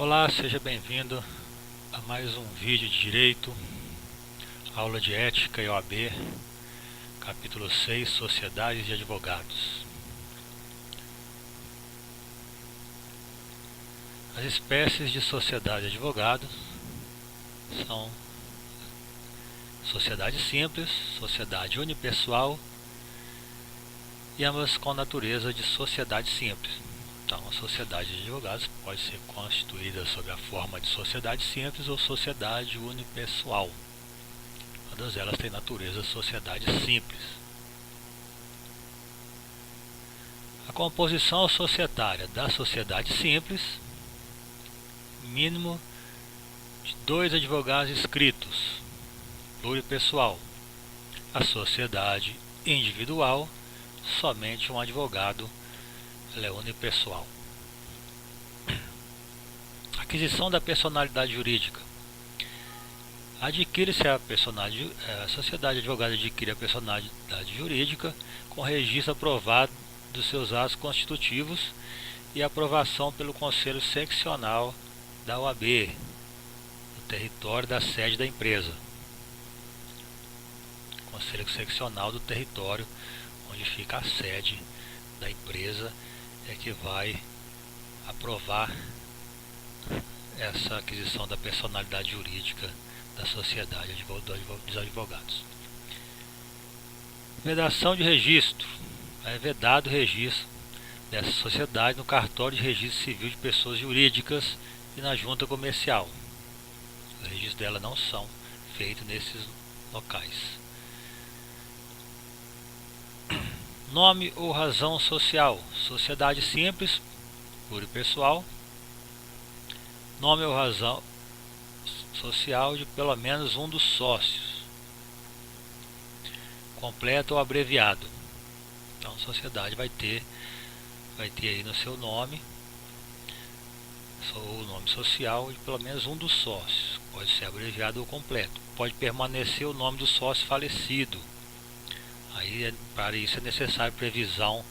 Olá, seja bem-vindo a mais um vídeo de Direito, aula de Ética e OAB, capítulo 6, Sociedades de Advogados. As espécies de sociedade de advogados são sociedade simples, sociedade unipessoal e ambas com natureza de sociedade simples. Então, a sociedade de advogados pode ser constituída sob a forma de sociedade simples ou sociedade unipessoal. Todas elas têm natureza de sociedade simples. A composição societária da sociedade simples, mínimo de 2 advogados inscritos, pluripessoal. A sociedade individual, somente um advogado, ela é unipessoal. Aquisição da personalidade jurídica. Adquire-se a sociedade advogada adquire a personalidade jurídica com registro aprovado dos seus atos constitutivos e aprovação pelo Conselho Seccional da OAB, no território da sede da empresa. Conselho Seccional do território onde fica a sede da empresa é que vai aprovar essa aquisição da personalidade jurídica da sociedade dos advogados. Vedação de registro. É vedado o registro dessa sociedade no cartório de registro civil de pessoas jurídicas e na junta comercial. Os registros dela não são feitos nesses locais. Nome ou razão social. Sociedade simples, pluripessoal. Nome ou razão social de pelo menos um dos sócios. Completo ou abreviado. Então, a sociedade vai ter aí no seu nome o nome social de pelo menos um dos sócios. Pode ser abreviado ou completo. Pode permanecer o nome do sócio falecido. Aí, para isso é necessário previsão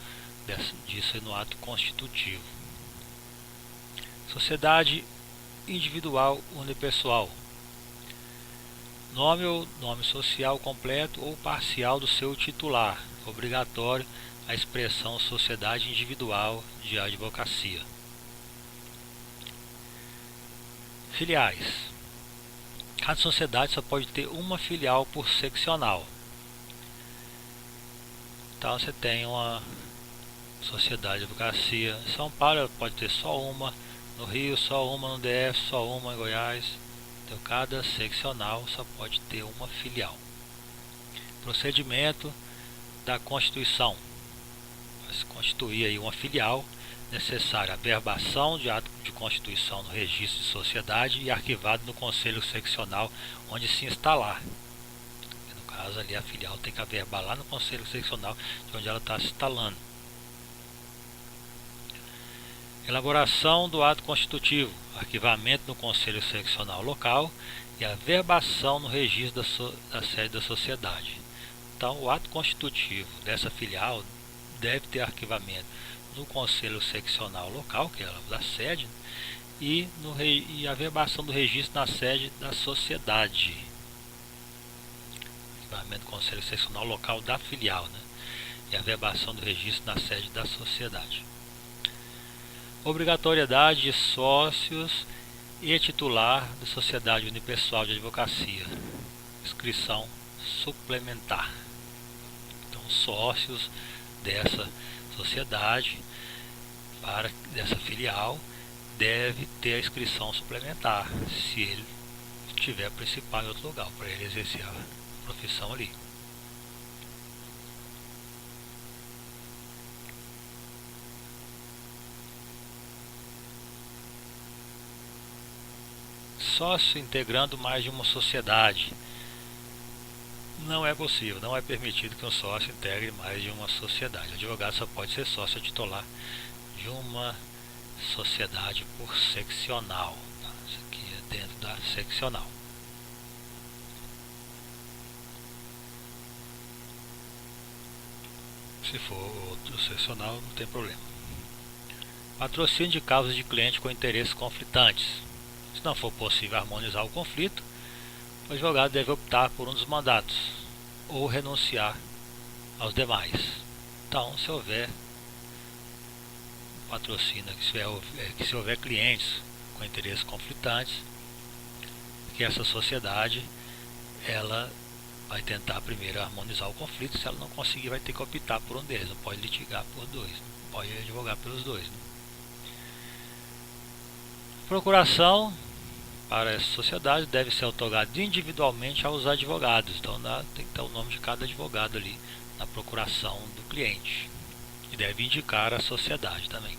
disso no ato constitutivo. Sociedade individual unipessoal. Nome ou nome social completo ou parcial do seu titular. Obrigatório a expressão sociedade individual de advocacia. Filiais. Cada sociedade só pode ter uma filial por seccional. Então você tem uma sociedade de advocacia em São Paulo, pode ter só uma, no Rio só uma, no DF só uma, em Goiás. Então cada seccional só pode ter uma filial. Procedimento da Constituição. Para se constituir aí uma filial, necessária a verbação de ato de constituição no registro de sociedade e arquivado no Conselho Seccional onde se instalar. No caso ali a filial tem que averbar lá no Conselho Seccional de onde ela está se instalando. Elaboração do ato constitutivo, arquivamento no Conselho Seccional local e a verbação no registro da sede da sociedade. Então, o ato constitutivo dessa filial deve ter arquivamento no Conselho Seccional local, que é da sede, e a verbação do registro na sede da sociedade. Arquivamento do Conselho Seccional local da filial, né? E a verbação do registro na sede da sociedade. Obrigatoriedade de sócios e titular da sociedade unipessoal de advocacia. Inscrição suplementar. Então, sócios dessa sociedade, dessa filial, deve ter a inscrição suplementar, se ele tiver principal em outro lugar, para ele exercer a profissão ali. Sócio integrando mais de uma sociedade. Não é possível, não é permitido que um sócio integre mais de uma sociedade. O advogado só pode ser sócio titular de uma sociedade por seccional. Isso aqui é dentro da seccional. Se for outro seccional, não tem problema. Patrocínio de causas de cliente com interesses conflitantes. Se não for possível harmonizar o conflito, o advogado deve optar por um dos mandatos ou renunciar aos demais. Então, se houver patrocínio, se houver clientes com interesses conflitantes, que essa sociedade ela vai tentar primeiro harmonizar o conflito. Se ela não conseguir, vai ter que optar por um deles. Não pode litigar por dois, não pode advogar pelos dois, né? Procuração para essa sociedade deve ser otorgada individualmente aos advogados. Então tem que ter o nome de cada advogado ali na procuração do cliente. E deve indicar a sociedade também.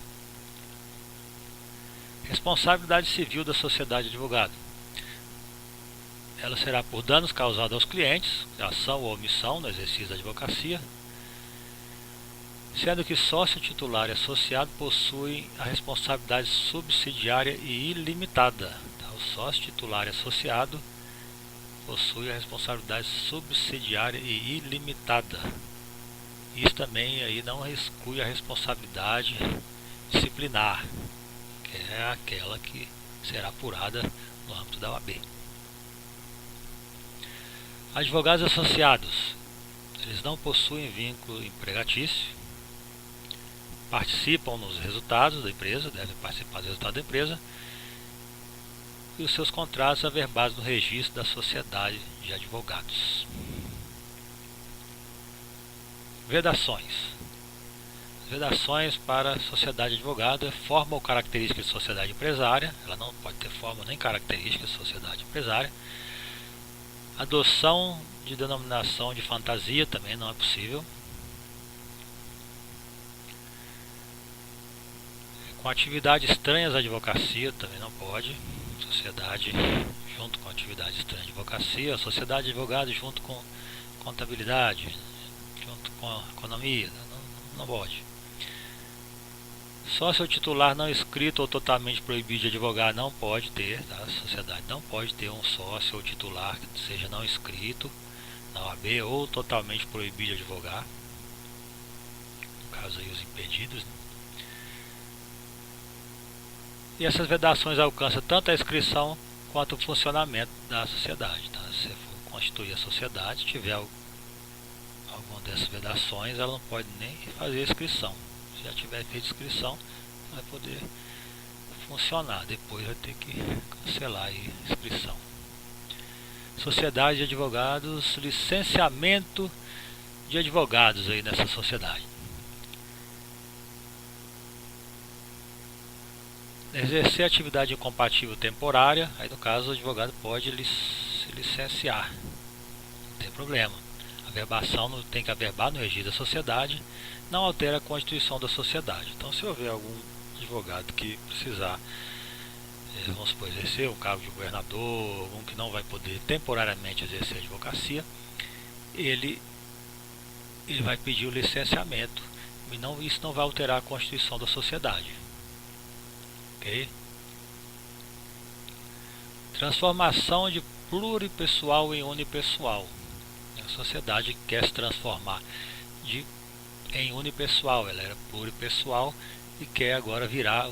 Responsabilidade civil da sociedade de advogado. Ela será por danos causados aos clientes, ação ou omissão no exercício da advocacia, sendo que sócio titular e associado possuem a responsabilidade subsidiária e ilimitada. O sócio titular e associado possui a responsabilidade subsidiária e ilimitada. Isso também aí não exclui a responsabilidade disciplinar, que é aquela que será apurada no âmbito da OAB. Advogados associados, eles não possuem vínculo empregatício, participam nos resultados da empresa, devem participar do resultado da empresa, e os seus contratos averbados no registro da sociedade de advogados. Vedações. Vedações para a sociedade advogada: forma ou característica de sociedade empresária, ela não pode ter forma nem característica de sociedade empresária. Adoção de denominação de fantasia também não é possível. Com atividades estranhas à advocacia também não pode. Sociedade junto com atividade estranha de advocacia, sociedade de advogados junto com contabilidade, junto com economia, não pode. Sócio titular não inscrito ou totalmente proibido de advogar não pode ter, tá? A sociedade não pode ter um sócio ou titular que seja não inscrito na OAB ou totalmente proibido de advogar, no caso aí os impedidos, né? E essas vedações alcançam tanto a inscrição quanto o funcionamento da sociedade, tá? Se for constituir a sociedade, tiver alguma dessas vedações, ela não pode nem fazer a inscrição. Se já tiver feito inscrição, vai poder funcionar. Depois vai ter que cancelar a inscrição. Sociedade de advogados, licenciamento de advogados aí nessa sociedade. Exercer atividade incompatível temporária, aí no caso o advogado pode se licenciar, não tem problema. A averbação tem que averbar no registro da sociedade, não altera a constituição da sociedade. Então, se houver algum advogado que precisar, vamos supor, exercer o cargo de governador, algum que não vai poder temporariamente exercer a advocacia, ele vai pedir o licenciamento, e isso não vai alterar a constituição da sociedade. Okay. Transformação de pluripessoal em unipessoal. A sociedade quer se transformar em unipessoal. Ela era pluripessoal e quer agora virar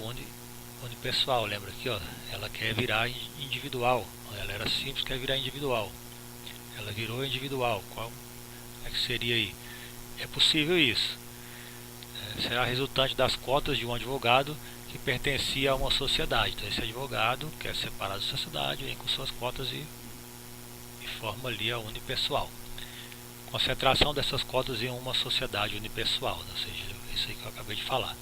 unipessoal. Lembra aqui, ó, ela quer virar individual. Ela era simples, quer virar individual. Ela virou individual. Qual é que seria aí? É possível isso. Será resultante das cotas de um advogado que pertencia a uma sociedade. Então esse advogado quer separar da sociedade, vem com suas cotas e forma ali a unipessoal. Concentração dessas cotas em uma sociedade unipessoal, ou seja, isso aí que eu acabei de falar.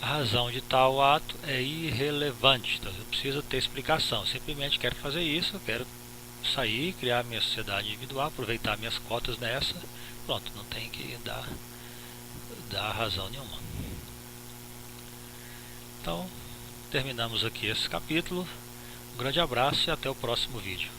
A razão de tal ato é irrelevante, então não precisa ter explicação. Simplesmente quero fazer isso, eu quero sair, criar minha sociedade individual, aproveitar minhas cotas nessa, pronto, não tem que dar razão nenhuma. Então, terminamos aqui esse capítulo. Um grande abraço e até o próximo vídeo.